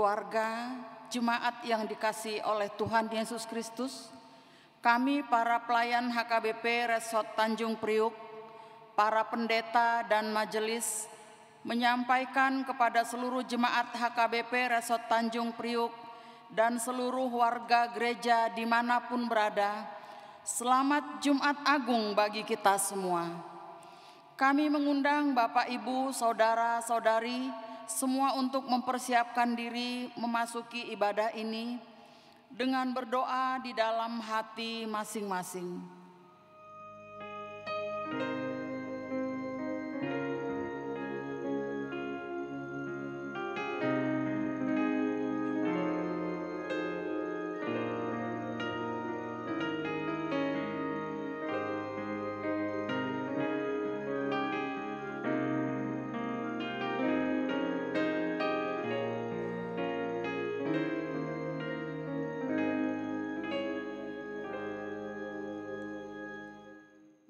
keluarga, jemaat yang dikasihi oleh Tuhan Yesus Kristus, kami para pelayan HKBP Resort Tanjung Priuk, para pendeta dan majelis menyampaikan kepada seluruh jemaat HKBP Resort Tanjung Priuk dan seluruh warga gereja dimanapun berada, selamat Jumat Agung bagi kita semua. Kami mengundang Bapak, Ibu, Saudara-saudari semua untuk mempersiapkan diri memasuki ibadah ini dengan berdoa di dalam hati masing-masing.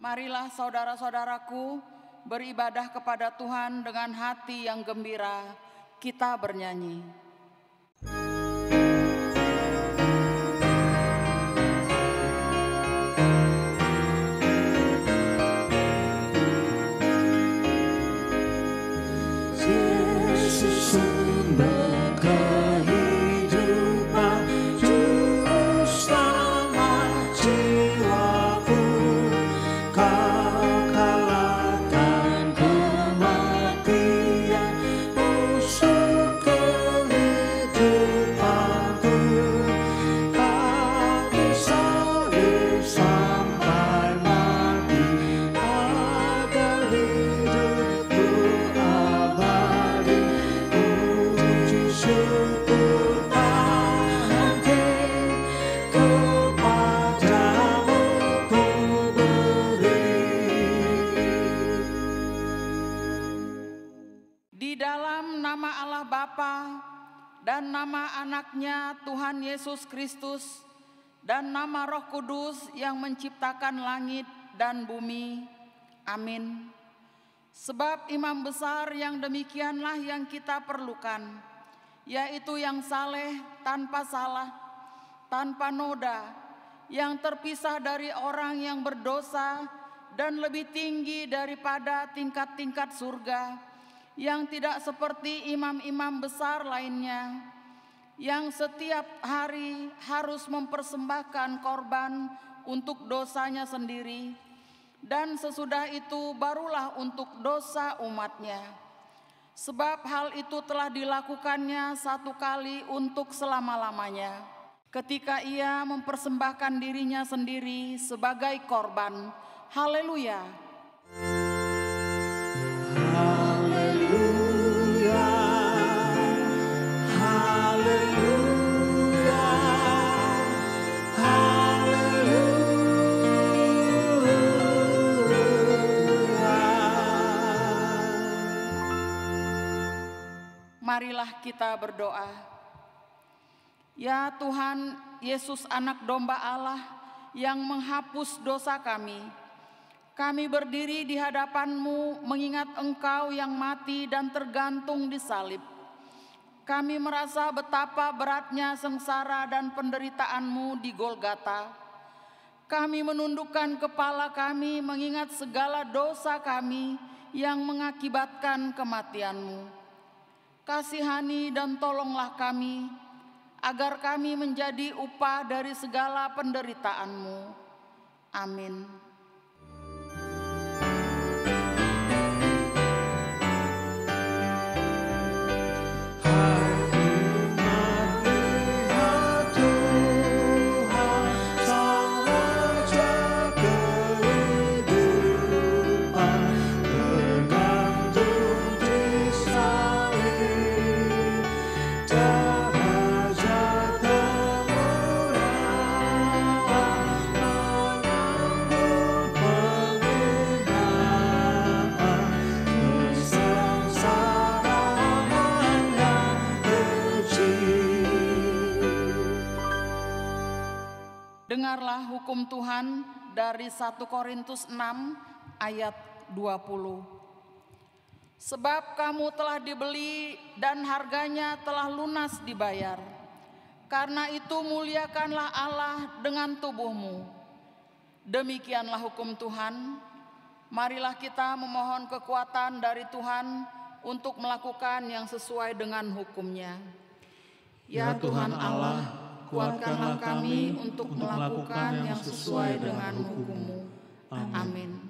Marilah saudara-saudaraku beribadah kepada Tuhan dengan hati yang gembira. Kita bernyanyi. Yesus sumber kehidupan, juru selamat jiwaku. Kau kalahkan kematian, musuh kehidupanku. Kau disalib sampai mati, agar hidupku abadi. Puji syukur nanti kepadamu ku beri. Di dalam nama Allah Bapa dan nama anaknya Tuhan Yesus Kristus dan nama Roh Kudus yang menciptakan langit dan bumi. Amin. Sebab imam besar yang demikianlah yang kita perlukan, yaitu yang saleh tanpa salah, tanpa noda, yang terpisah dari orang yang berdosa dan lebih tinggi daripada tingkat-tingkat surga, yang tidak seperti imam-imam besar lainnya, yang setiap hari harus mempersembahkan korban untuk dosanya sendiri, dan sesudah itu barulah untuk dosa umatnya. Sebab hal itu telah dilakukannya satu kali untuk selama-lamanya, ketika ia mempersembahkan dirinya sendiri sebagai korban. Haleluya! Haleluya, haleluya, haleluya. Marilah kita berdoa. Ya Tuhan Yesus, anak domba Allah yang menghapus dosa kami berdiri di hadapan-Mu mengingat Engkau yang mati dan tergantung di salib. Kami merasa betapa beratnya sengsara dan penderitaan-Mu di Golgota. Kami menundukkan kepala kami mengingat segala dosa kami yang mengakibatkan kematian-Mu. Kasihani dan tolonglah kami, agar kami menjadi upah dari segala penderitaan-Mu. Amin. Dengarlah hukum Tuhan dari 1 Korintus 6 ayat 20. Sebab kamu telah dibeli dan harganya telah lunas dibayar. Karena itu muliakanlah Allah dengan tubuhmu. Demikianlah hukum Tuhan. Marilah kita memohon kekuatan dari Tuhan untuk melakukan yang sesuai dengan hukum-Nya. Ya Tuhan Allah, kuatkanlah kami untuk melakukan yang sesuai dengan hukum-Mu. Amin.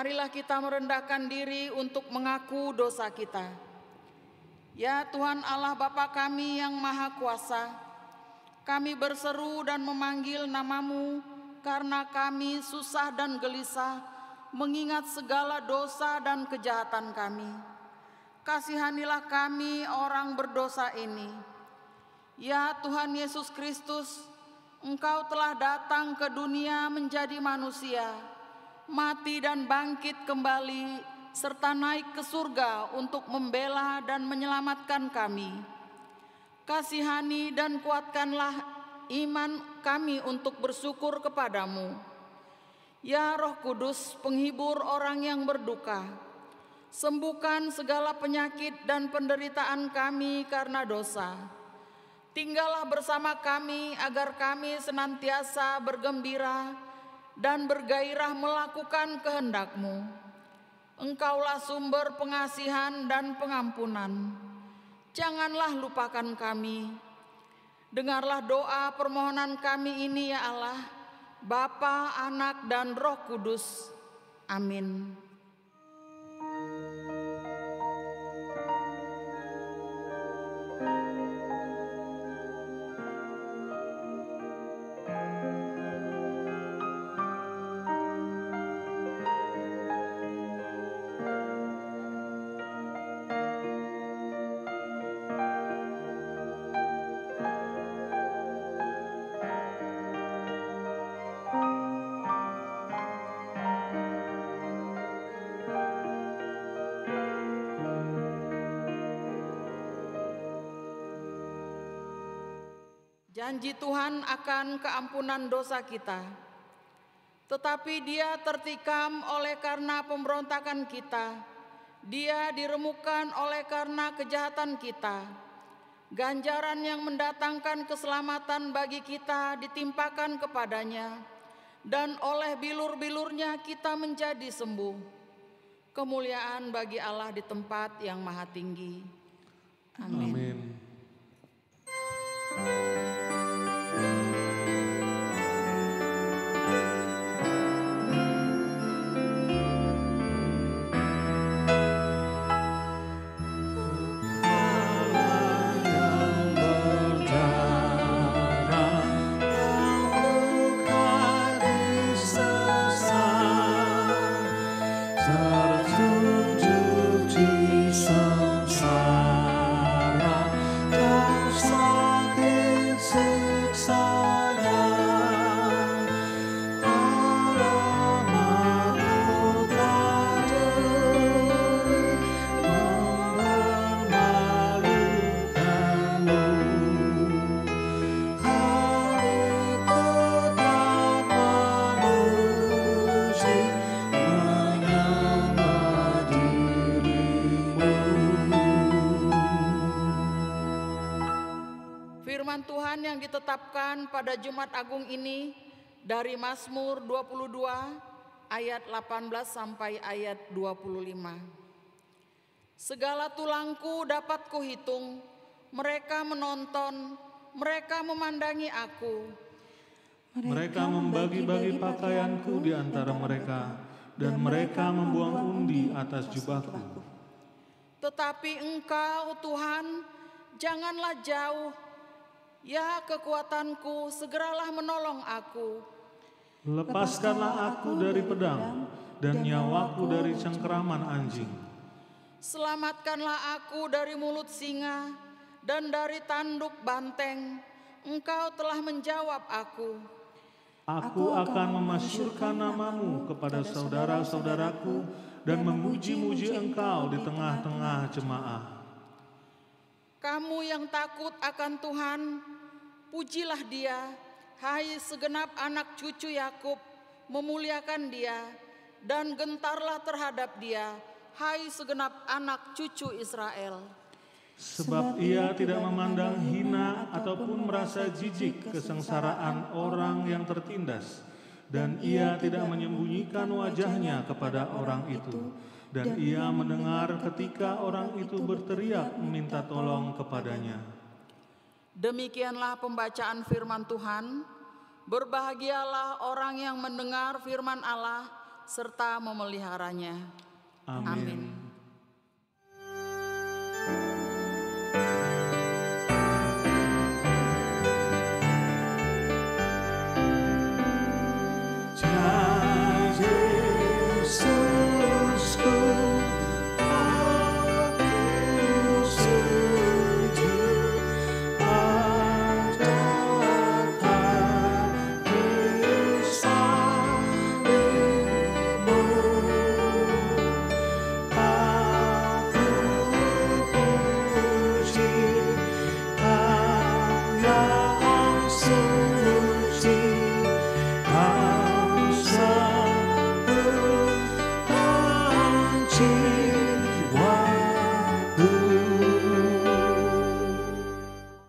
Marilah kita merendahkan diri untuk mengaku dosa kita. Ya Tuhan Allah Bapa kami yang Maha Kuasa, kami berseru dan memanggil nama-Mu karena kami susah dan gelisah mengingat segala dosa dan kejahatan kami. Kasihanilah kami orang berdosa ini. Ya Tuhan Yesus Kristus, Engkau telah datang ke dunia menjadi manusia, mati dan bangkit kembali, serta naik ke surga untuk membela dan menyelamatkan kami. Kasihani dan kuatkanlah iman kami untuk bersyukur kepadamu. Ya Roh Kudus, penghibur orang yang berduka, sembuhkan segala penyakit dan penderitaan kami karena dosa. Tinggallah bersama kami agar kami senantiasa bergembira dan bergairah melakukan kehendak-Mu. Engkaulah sumber pengasihan dan pengampunan. Janganlah lupakan kami. Dengarlah doa permohonan kami ini ya Allah, Bapa, Anak, dan Roh Kudus. Amin. Janji Tuhan akan keampunan dosa kita, tetapi Dia tertikam oleh karena pemberontakan kita, Dia diremukkan oleh karena kejahatan kita. Ganjaran yang mendatangkan keselamatan bagi kita ditimpakan kepadanya, dan oleh bilur-bilurnya kita menjadi sembuh. Kemuliaan bagi Allah di tempat yang maha tinggi. Amin. Amin. Firman Tuhan yang ditetapkan pada Jumat Agung ini dari Mazmur 22 ayat 18 sampai ayat 25. Segala tulangku dapat kuhitung, mereka menonton, mereka memandangi aku. Mereka membagi-bagi pakaianku di antara mereka, dan mereka membuang undi atas jubahku. Tetapi Engkau, Tuhan, janganlah jauh. Ya kekuatanku, segeralah menolong aku. Lepaskanlah aku dari pedang, dan nyawaku dari cengkeraman anjing. Selamatkanlah aku dari mulut singa dan dari tanduk banteng. Engkau telah menjawab aku. Aku akan memasyurkan namamu kepada saudara-saudaraku dan memuji-muji Engkau di tengah-tengah jemaah. Kamu yang takut akan Tuhan, pujilah Dia. Hai segenap anak cucu Yakub, memuliakan Dia dan gentarlah terhadap Dia. Hai segenap anak cucu Israel. Sebab ia tidak memandang hina ataupun merasa jijik kesengsaraan orang yang tertindas, dan ia tidak menyembunyikan wajahnya kepada orang itu, dan ia mendengar ketika orang itu berteriak meminta tolong kepadanya. Demikianlah pembacaan firman Tuhan. Berbahagialah orang yang mendengar firman Allah serta memeliharanya. Amin.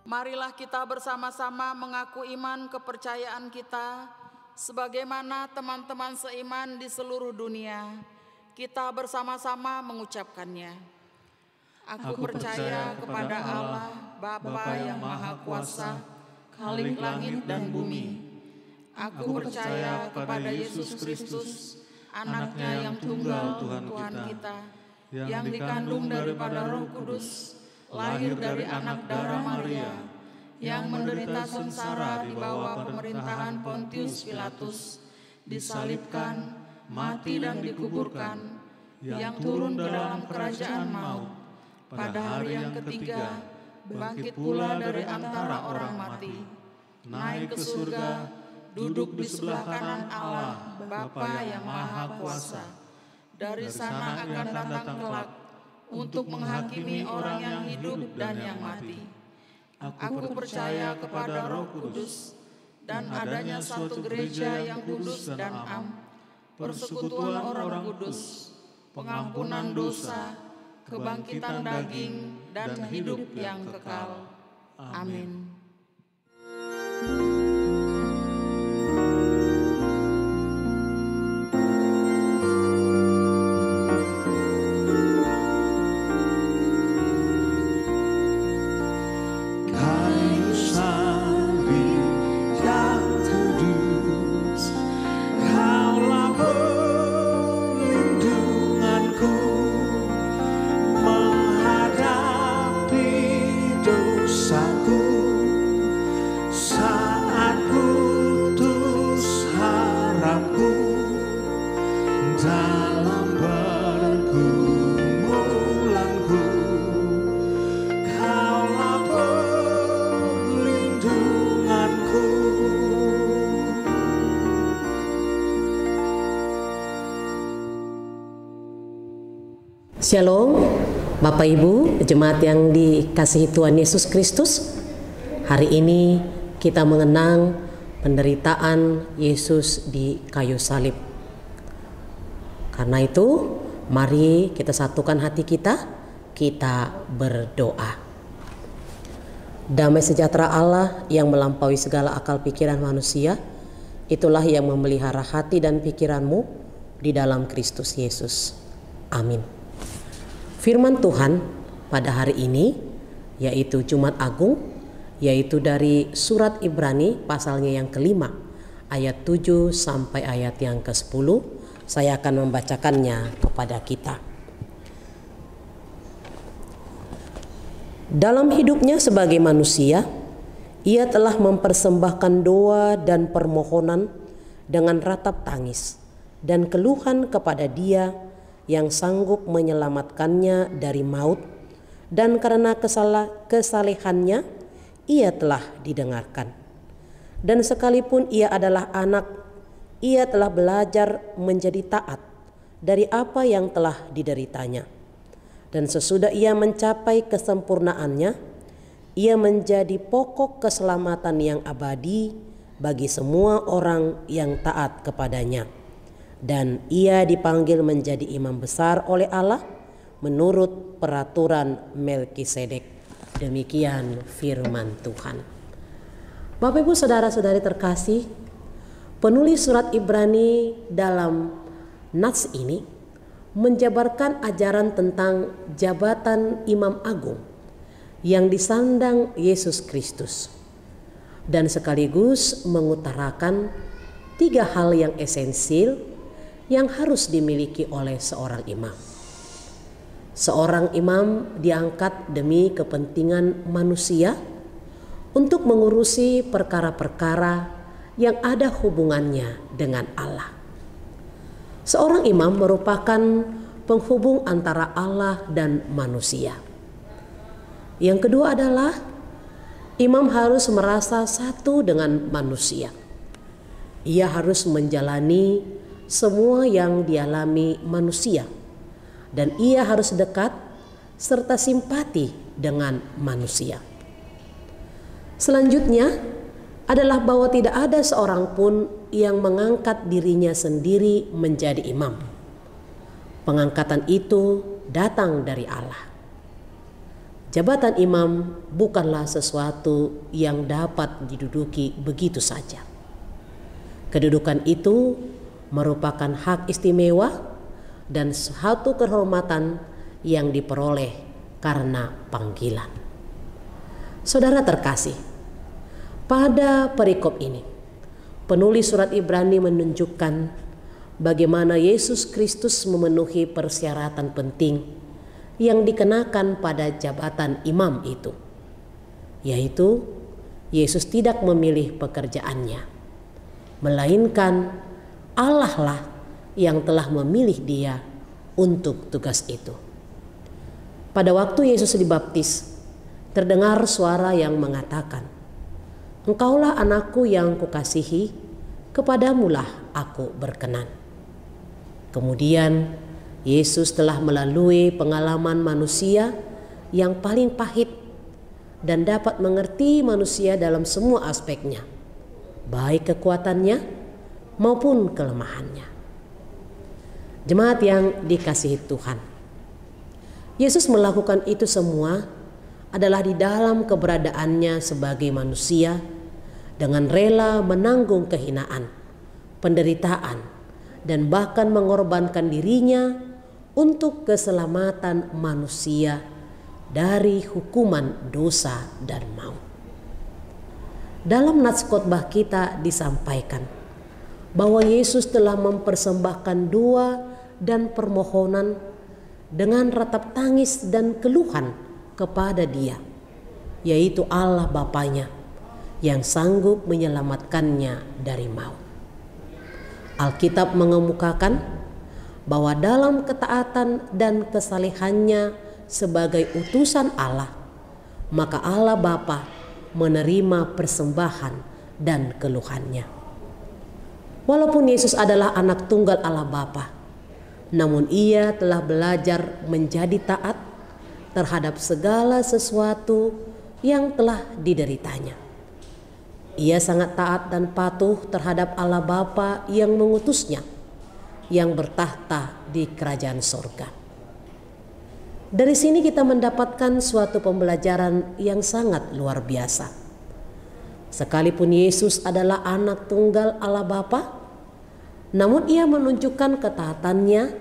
Marilah kita bersama-sama mengaku iman kepercayaan kita sebagaimana teman-teman seiman di seluruh dunia. Kita bersama-sama mengucapkannya. Aku percaya kepada Allah, Bapa yang Maha Kuasa, Khalik langit dan bumi. Aku percaya kepada Yesus Kristus, Anaknya yang tunggal Tuhan kita, yang dikandung daripada Roh Kudus, lahir dari anak darah Maria, yang menderita sengsara di bawah pemerintahan Pontius Pilatus, disalibkan, mati dan dikuburkan, yang turun ke dalam kerajaan maut, pada hari yang ketiga, bangkit pula dari antara orang mati, naik ke surga, duduk di sebelah kanan Allah, Bapa yang Maha Kuasa. Dari sana akan datang kelak untuk menghakimi orang yang hidup dan yang mati. Aku percaya kepada Roh Kudus dan adanya satu gereja yang kudus dan am, persekutuan orang kudus, pengampunan dosa, kebangkitan daging, dan hidup yang kekal. Amin. Shalom, Bapak Ibu, jemaat yang dikasihi Tuhan Yesus Kristus. Hari ini kita mengenang penderitaan Yesus di kayu salib. Karena itu, mari kita satukan hati kita berdoa. Damai sejahtera Allah yang melampaui segala akal pikiran manusia, itulah yang memelihara hati dan pikiranmu di dalam Kristus Yesus. Amin. Firman Tuhan pada hari ini yaitu Jumat Agung, yaitu dari surat Ibrani pasalnya yang kelima, ayat 7 sampai ayat yang ke-10. Saya akan membacakannya kepada kita. Dalam hidupnya sebagai manusia, ia telah mempersembahkan doa dan permohonan dengan ratap tangis dan keluhan kepada Dia yang sanggup menyelamatkannya dari maut, dan karena kesalehannya ia telah didengarkan. Dan sekalipun ia adalah anak, ia telah belajar menjadi taat dari apa yang telah dideritanya. Dan sesudah ia mencapai kesempurnaannya, ia menjadi pokok keselamatan yang abadi bagi semua orang yang taat kepadanya. Dan ia dipanggil menjadi imam besar oleh Allah menurut peraturan Melkisedek. Demikian firman Tuhan. Bapak Ibu saudara-saudari terkasih, penulis surat Ibrani dalam nats ini menjabarkan ajaran tentang jabatan imam agung yang disandang Yesus Kristus, dan sekaligus mengutarakan 3 hal yang esensial yang harus dimiliki oleh seorang imam. Seorang imam diangkat demi kepentingan manusia untuk mengurusi perkara-perkara yang ada hubungannya dengan Allah. Seorang imam merupakan penghubung antara Allah dan manusia. Yang kedua adalah imam harus merasa satu dengan manusia. Ia harus menjalani semua yang dialami manusia, dan ia harus dekat serta simpati dengan manusia. Selanjutnya adalah bahwa tidak ada seorang pun yang mengangkat dirinya sendiri menjadi imam. Pengangkatan itu datang dari Allah. Jabatan imam bukanlah sesuatu yang dapat diduduki begitu saja. Kedudukan itu merupakan hak istimewa dan suatu kehormatan yang diperoleh karena panggilan. Saudara terkasih, pada perikop ini penulis surat Ibrani menunjukkan bagaimana Yesus Kristus memenuhi persyaratan penting yang dikenakan pada jabatan imam itu, yaitu Yesus tidak memilih pekerjaannya, melainkan Allah lah yang telah memilih dia untuk tugas itu. Pada waktu Yesus dibaptis, terdengar suara yang mengatakan, "Engkaulah anakku yang kukasihi, kepadamulah aku berkenan." Kemudian Yesus telah melalui pengalaman manusia yang paling pahit dan dapat mengerti manusia dalam semua aspeknya, baik kekuatannya maupun kelemahannya. Jemaat yang dikasihi Tuhan, Yesus melakukan itu semua adalah di dalam keberadaannya sebagai manusia dengan rela menanggung kehinaan, penderitaan, dan bahkan mengorbankan dirinya untuk keselamatan manusia dari hukuman dosa dan maut. Dalam nats khotbah kita disampaikan bahwa Yesus telah mempersembahkan doa dan permohonan dengan ratap tangis dan keluhan kepada Dia, yaitu Allah Bapanya yang sanggup menyelamatkannya dari maut. Alkitab mengemukakan bahwa dalam ketaatan dan kesalehannya sebagai utusan Allah, maka Allah Bapa menerima persembahan dan keluhannya. Walaupun Yesus adalah anak tunggal Allah Bapa, namun ia telah belajar menjadi taat terhadap segala sesuatu yang telah dideritanya. Ia sangat taat dan patuh terhadap Allah Bapa yang mengutusnya, yang bertahta di kerajaan sorga. Dari sini kita mendapatkan suatu pembelajaran yang sangat luar biasa. Sekalipun Yesus adalah anak tunggal Allah Bapa, namun ia menunjukkan ketaatannya,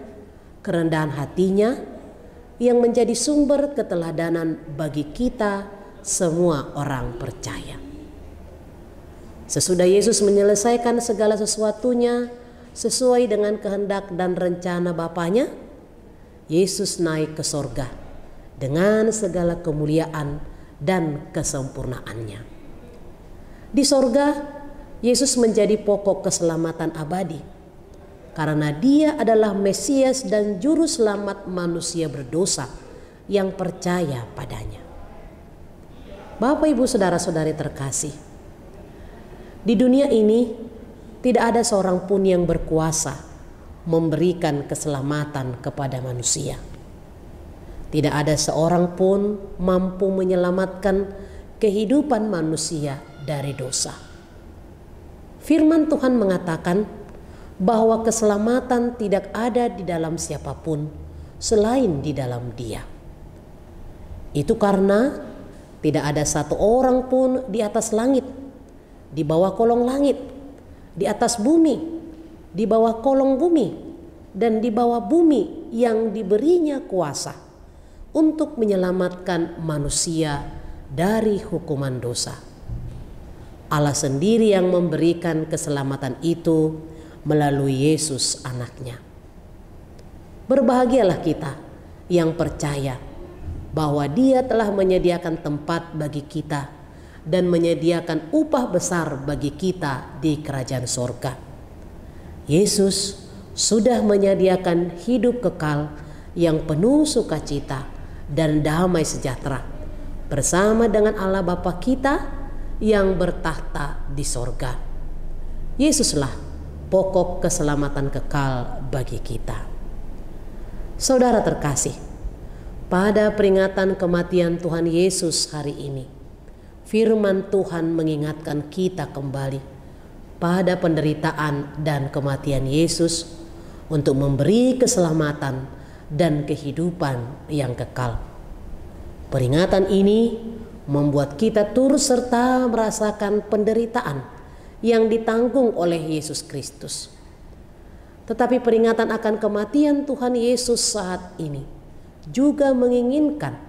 kerendahan hatinya yang menjadi sumber keteladanan bagi kita semua orang percaya. Sesudah Yesus menyelesaikan segala sesuatunya sesuai dengan kehendak dan rencana Bapanya, Yesus naik ke sorga dengan segala kemuliaan dan kesempurnaannya. Di sorga, Yesus menjadi pokok keselamatan abadi karena Dia adalah Mesias dan juru selamat manusia berdosa yang percaya padanya. Bapak, Ibu, saudara-saudari terkasih, di dunia ini tidak ada seorang pun yang berkuasa memberikan keselamatan kepada manusia. Tidak ada seorang pun mampu menyelamatkan kehidupan manusia dari dosa. Firman Tuhan mengatakan bahwa keselamatan tidak ada di dalam siapapun selain di dalam Dia. Itu karena tidak ada satu orang pun di atas langit, di bawah kolong langit, di atas bumi, di bawah kolong bumi, dan di bawah bumi yang diberinya kuasa untuk menyelamatkan manusia dari hukuman dosa. Allah sendiri yang memberikan keselamatan itu melalui Yesus anaknya. Berbahagialah kita yang percaya bahwa Dia telah menyediakan tempat bagi kita dan menyediakan upah besar bagi kita di kerajaan sorga. Yesus sudah menyediakan hidup kekal yang penuh sukacita dan damai sejahtera bersama dengan Allah Bapa kita yang bertahta di sorga. Yesuslah pokok keselamatan kekal bagi kita. Saudara terkasih, pada peringatan kematian Tuhan Yesus hari ini, firman Tuhan mengingatkan kita kembali pada penderitaan dan kematian Yesus untuk memberi keselamatan dan kehidupan yang kekal. Peringatan ini membuat kita turut serta merasakan penderitaan yang ditanggung oleh Yesus Kristus. Tetapi peringatan akan kematian Tuhan Yesus saat ini juga menginginkan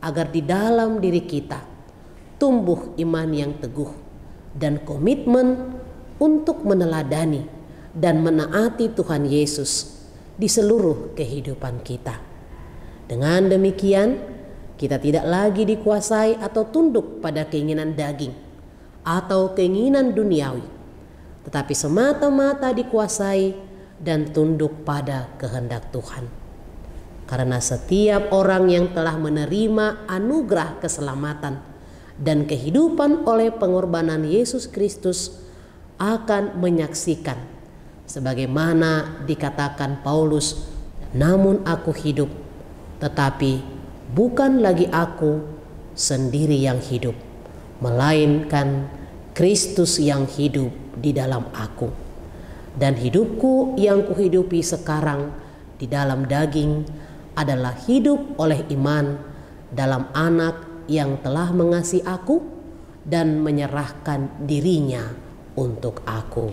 agar di dalam diri kita tumbuh iman yang teguh dan komitmen untuk meneladani dan menaati Tuhan Yesus di seluruh kehidupan kita. Dengan demikian, kita tidak lagi dikuasai atau tunduk pada keinginan daging atau keinginan duniawi, tetapi semata-mata dikuasai dan tunduk pada kehendak Tuhan. Karena setiap orang yang telah menerima anugerah keselamatan dan kehidupan oleh pengorbanan Yesus Kristus akan menyaksikan sebagaimana dikatakan Paulus, namun aku hidup, tetapi bukan lagi aku sendiri yang hidup, melainkan Kristus yang hidup di dalam aku. Dan hidupku yang kuhidupi sekarang di dalam daging adalah hidup oleh iman dalam Anak yang telah mengasihi aku dan menyerahkan dirinya untuk aku.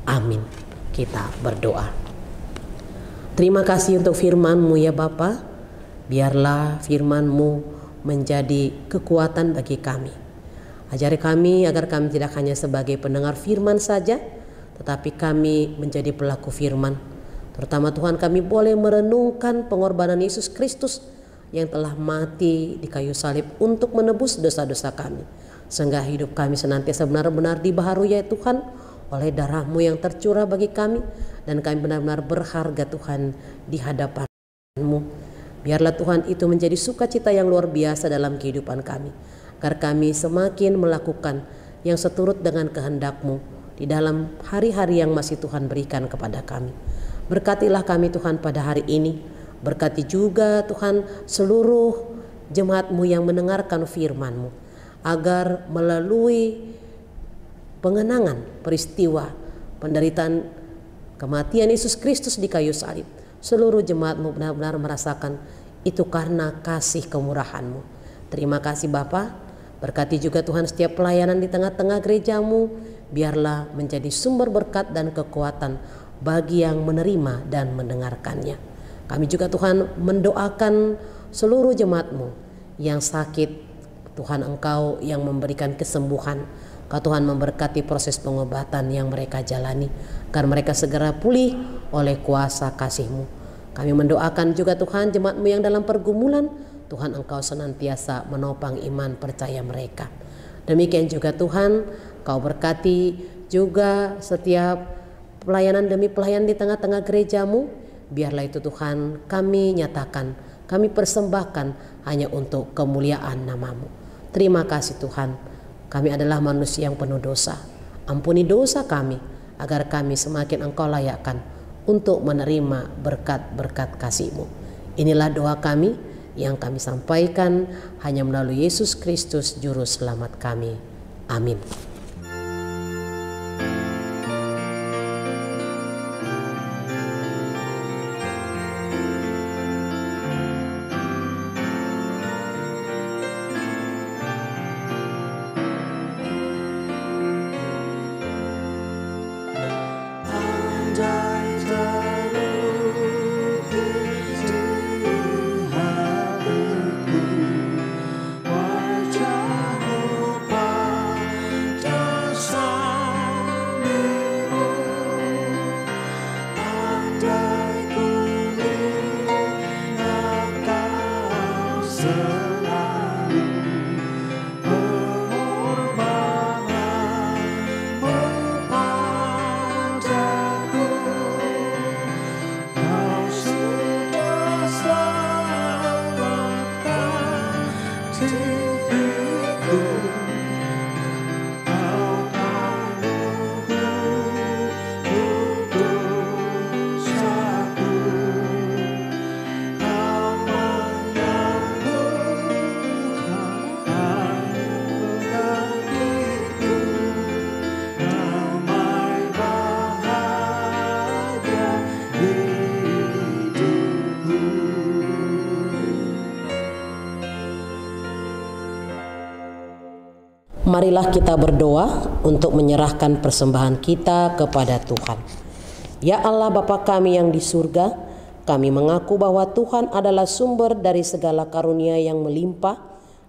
Amin. Kita berdoa. Terima kasih untuk firman-Mu ya Bapa. Biarlah firman-Mu menjadi kekuatan bagi kami. Ajari kami agar kami tidak hanya sebagai pendengar firman saja, tetapi kami menjadi pelaku firman. Terutama Tuhan, kami boleh merenungkan pengorbanan Yesus Kristus yang telah mati di kayu salib untuk menebus dosa-dosa kami. Sehingga hidup kami senantiasa benar-benar dibaharui ya Tuhan oleh darah-Mu yang tercurah bagi kami. Dan kami benar-benar berharga Tuhan di hadapan-Mu. Biarlah Tuhan itu menjadi sukacita yang luar biasa dalam kehidupan kami, agar kami semakin melakukan yang seturut dengan kehendak-Mu di dalam hari-hari yang masih Tuhan berikan kepada kami. Berkatilah kami Tuhan pada hari ini. Berkati juga Tuhan seluruh jemaat-Mu yang mendengarkan firman-Mu, agar melalui pengenangan peristiwa penderitaan kematian Yesus Kristus di kayu salib, seluruh jemaat-Mu benar-benar merasakan itu karena kasih kemurahan-Mu. Terima kasih Bapa. Berkati juga Tuhan setiap pelayanan di tengah-tengah gereja-Mu. Biarlah menjadi sumber berkat dan kekuatan bagi yang menerima dan mendengarkannya. Kami juga Tuhan mendoakan seluruh jemaat-Mu yang sakit. Tuhan, Engkau yang memberikan kesembuhan. Kau Tuhan memberkati proses pengobatan yang mereka jalani, agar mereka segera pulih oleh kuasa kasih-Mu. Kami mendoakan juga Tuhan jemaat-Mu yang dalam pergumulan, Tuhan Engkau senantiasa menopang iman percaya mereka. Demikian juga Tuhan, Kau berkati juga setiap pelayanan demi pelayanan di tengah-tengah gereja-Mu. Biarlah itu Tuhan kami nyatakan, kami persembahkan hanya untuk kemuliaan nama-Mu. Terima kasih Tuhan, kami adalah manusia yang penuh dosa. Ampuni dosa kami, agar kami semakin Engkau layakkan untuk menerima berkat-berkat kasih-Mu. Inilah doa kami yang kami sampaikan hanya melalui Yesus Kristus Juru Selamat kami. Amin. Marilah kita berdoa untuk menyerahkan persembahan kita kepada Tuhan. Ya Allah Bapa kami yang di surga, kami mengaku bahwa Tuhan adalah sumber dari segala karunia yang melimpah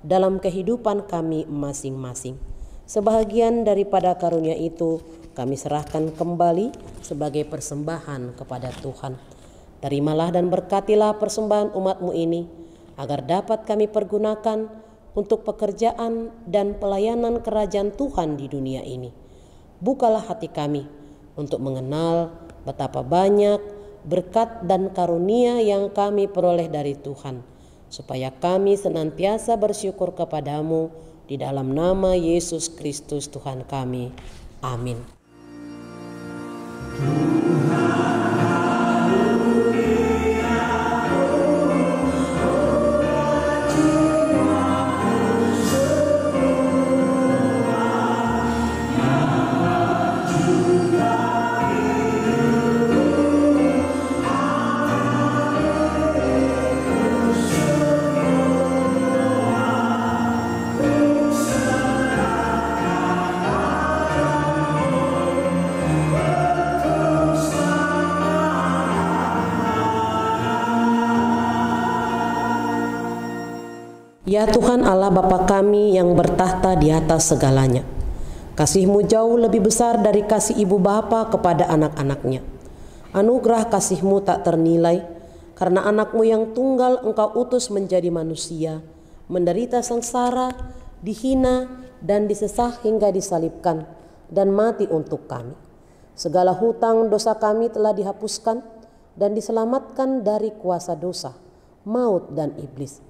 dalam kehidupan kami masing-masing. Sebahagian daripada karunia itu kami serahkan kembali sebagai persembahan kepada Tuhan. Terimalah dan berkatilah persembahan umat-Mu ini, agar dapat kami pergunakan untuk pekerjaan dan pelayanan kerajaan Tuhan di dunia ini. Bukalah hati kami untuk mengenal betapa banyak berkat dan karunia yang kami peroleh dari Tuhan, supaya kami senantiasa bersyukur kepadamu di dalam nama Yesus Kristus Tuhan kami. Amin. Ya Tuhan Allah Bapa kami yang bertahta di atas segalanya, kasih-Mu jauh lebih besar dari kasih ibu bapa kepada anak-anaknya. Anugerah kasih-Mu tak ternilai, karena anak-Mu yang tunggal Engkau utus menjadi manusia, menderita sengsara, dihina dan disesah hingga disalibkan dan mati untuk kami. Segala hutang dosa kami telah dihapuskan dan diselamatkan dari kuasa dosa, maut dan iblis.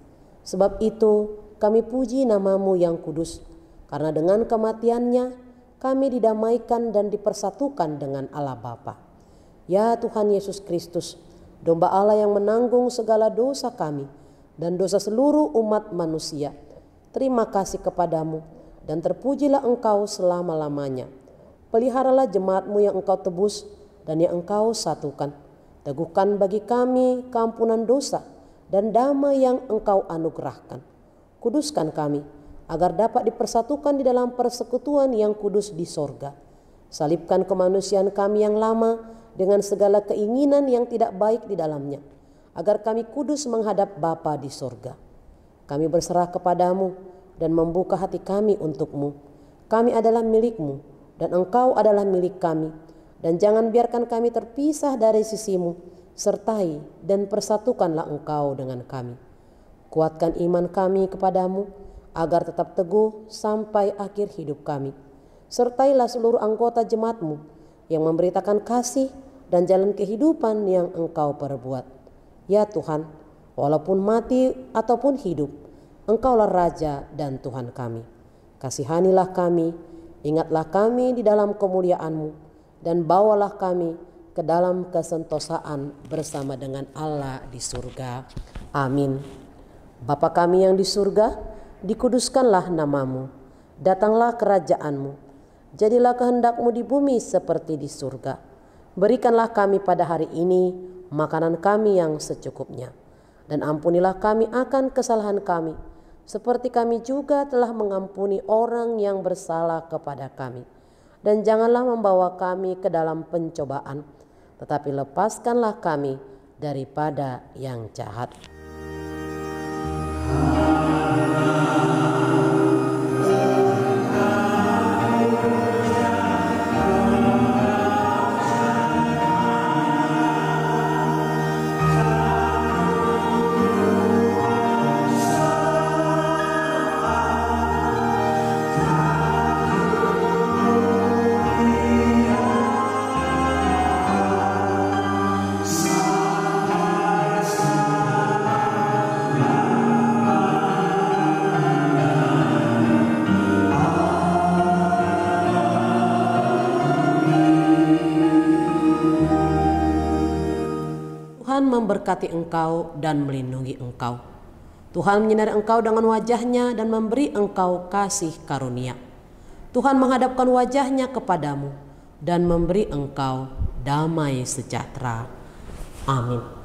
Sebab itu kami puji nama-Mu yang kudus, karena dengan kematian-Nya kami didamaikan dan dipersatukan dengan Allah Bapa. Ya Tuhan Yesus Kristus, domba Allah yang menanggung segala dosa kami dan dosa seluruh umat manusia, terima kasih kepadamu dan terpujilah Engkau selama-lamanya. Peliharalah jemaat-Mu yang Engkau tebus dan yang Engkau satukan. Teguhkan bagi kami keampunan dosa dan damai yang Engkau anugerahkan. Kuduskan kami, agar dapat dipersatukan di dalam persekutuan yang kudus di sorga. Salibkan kemanusiaan kami yang lama dengan segala keinginan yang tidak baik di dalamnya, agar kami kudus menghadap Bapa di sorga. Kami berserah kepadamu dan membuka hati kami untukmu. Kami adalah milikmu dan engkau adalah milik kami. Dan jangan biarkan kami terpisah dari sisimu, sertai dan persatukanlah engkau dengan kami. Kuatkan iman kami kepadamu, agar tetap teguh sampai akhir hidup kami. Sertailah seluruh anggota jemaatmu yang memberitakan kasih dan jalan kehidupan yang engkau perbuat. Ya Tuhan, walaupun mati ataupun hidup, engkaulah Raja dan Tuhan kami. Kasihanilah kami, ingatlah kami di dalam kemuliaan-Mu, dan bawalah kami ke dalam kesentosaan bersama dengan Allah di surga. Amin. Bapa kami yang di surga, dikuduskanlah nama-Mu, datanglah kerajaan-Mu, jadilah kehendak-Mu di bumi seperti di surga. Berikanlah kami pada hari ini makanan kami yang secukupnya, dan ampunilah kami akan kesalahan kami, seperti kami juga telah mengampuni orang yang bersalah kepada kami. Dan janganlah membawa kami ke dalam pencobaan, tetapi lepaskanlah kami daripada yang jahat. Tuhan memberkati engkau dan melindungi engkau. Tuhan menyinari engkau dengan wajah-Nya dan memberi engkau kasih karunia. Tuhan menghadapkan wajah-Nya kepadamu dan memberi engkau damai sejahtera. Amin.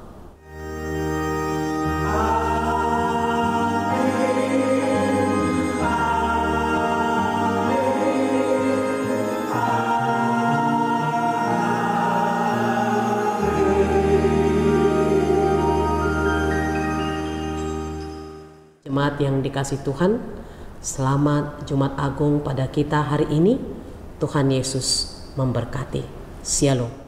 Jemaat yang dikasih Tuhan, selamat Jumat Agung pada kita hari ini. Tuhan Yesus memberkati. Shalom.